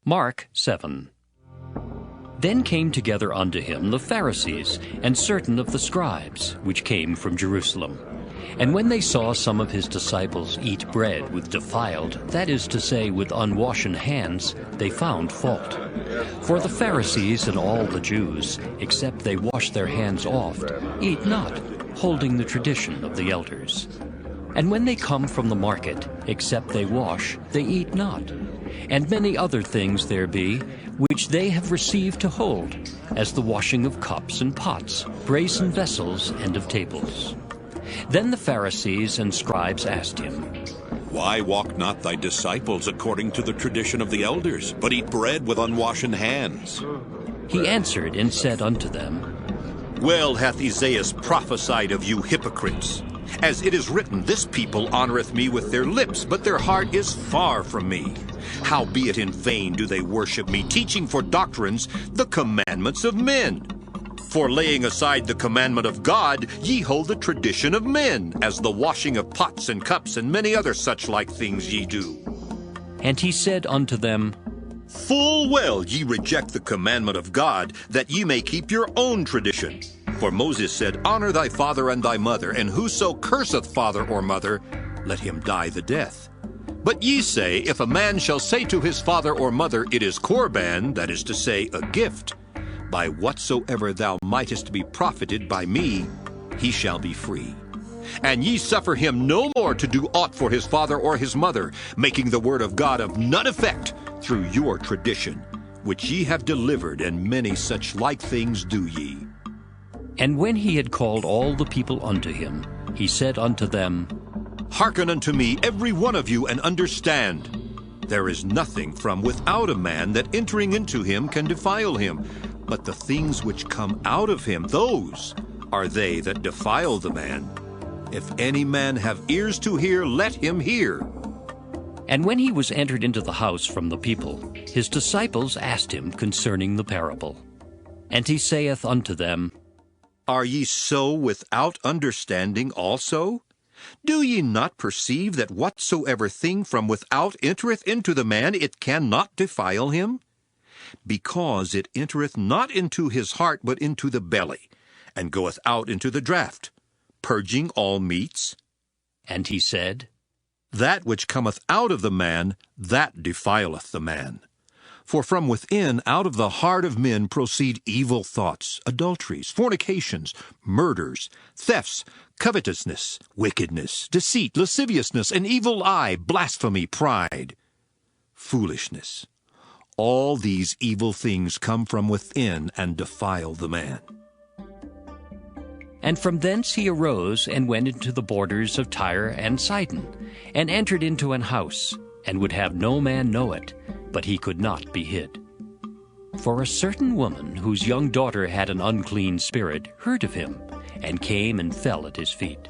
Mark 7. Then came together unto him the Pharisees, and certain of the scribes, which came from Jerusalem. And when they saw some of his disciples eat bread with defiled, that is to say, with unwashen hands, they found fault. For the Pharisees and all the Jews, except they wash their hands oft, eat not, holding the tradition of the elders. And when they come from the market, except they wash, they eat not. And many other things there be, which they have received to hold, as the washing of cups and pots, brazen vessels, and of tables. Then the Pharisees and scribes asked him, Why walk not thy disciples according to the tradition of the elders, but eat bread with unwashen hands? He answered and said unto them, Well hath Esaias prophesied of you hypocrites. As it is written, This people honoureth me with their lips, but their heart is far from me. Howbeit in vain do they worship me, teaching for doctrines the commandments of men. For laying aside the commandment of God, ye hold the tradition of men, as the washing of pots and cups, and many other such like things ye do. And he said unto them, Full well ye reject the commandment of God, that ye may keep your own tradition. For Moses said, Honour thy father and thy mother, and whoso curseth father or mother, let him die the death. But ye say, If a man shall say to his father or mother, It is Corban, that is to say, a gift, by whatsoever thou mightest be profited by me, he shall be free. And ye suffer him no more to do aught for his father or his mother, making the word of God of none effect through your tradition, which ye have delivered, and many such like things do ye. And when he had called all the people unto him, he said unto them, Hearken unto me, every one of you, and understand. There is nothing from without a man that entering into him can defile him, but the things which come out of him, those are they that defile the man. If any man have ears to hear, let him hear. And when he was entered into the house from the people, his disciples asked him concerning the parable. And he saith unto them, Are ye so without understanding also? Do ye not perceive that whatsoever thing from without entereth into the man, it cannot defile him? Because it entereth not into his heart, but into the belly, and goeth out into the draught, purging all meats? And he said, That which cometh out of the man, that defileth the man. For from within, out of the heart of men, proceed evil thoughts, adulteries, fornications, murders, thefts, covetousness, wickedness, deceit, lasciviousness, an evil eye, blasphemy, pride, foolishness. All these evil things come from within and defile the man. And from thence he arose and went into the borders of Tyre and Sidon, and entered into an house, and would have no man know it, but he could not be hid. For a certain woman, whose young daughter had an unclean spirit, heard of him, and came and fell at his feet.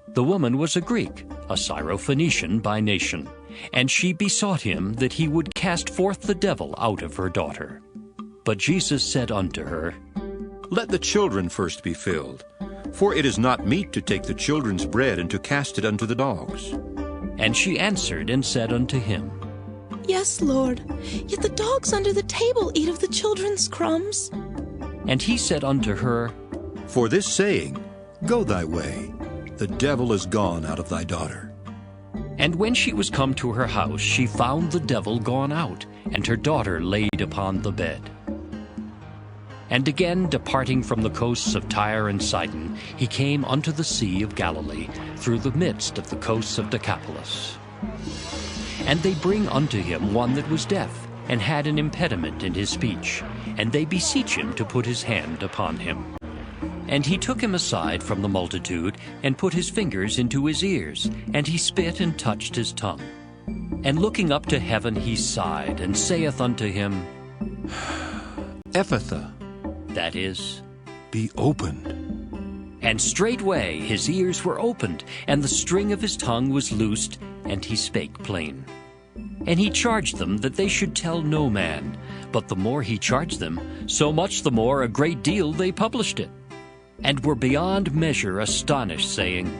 The woman was a Greek, a Syrophoenician by nation, and she besought him that he would cast forth the devil out of her daughter. But Jesus said unto her, Let the children first be filled, for it is not meet to take the children's bread and to cast it unto the dogs. And she answered and said unto him, Yes, Lord, yet the dogs under the table eat of the children's crumbs. And he said unto her, For this saying, Go thy way, the devil is gone out of thy daughter. And when she was come to her house, she found the devil gone out, and her daughter laid upon the bed. And again, departing from the coasts of Tyre and Sidon, he came unto the sea of Galilee, through the midst of the coasts of Decapolis. And they bring unto him one that was deaf, and had an impediment in his speech, and they beseech him to put his hand upon him. And he took him aside from the multitude, and put his fingers into his ears, and he spit and touched his tongue. And looking up to heaven he sighed, and saith unto him, Ephphatha, that is, be opened. And straightway his ears were opened, and the string of his tongue was loosed, and he spake plain. And he charged them that they should tell no man. But the more he charged them, so much the more a great deal they published it, and were beyond measure astonished, saying,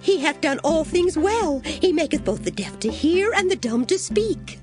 He hath done all things well. He maketh both the deaf to hear and the dumb to speak.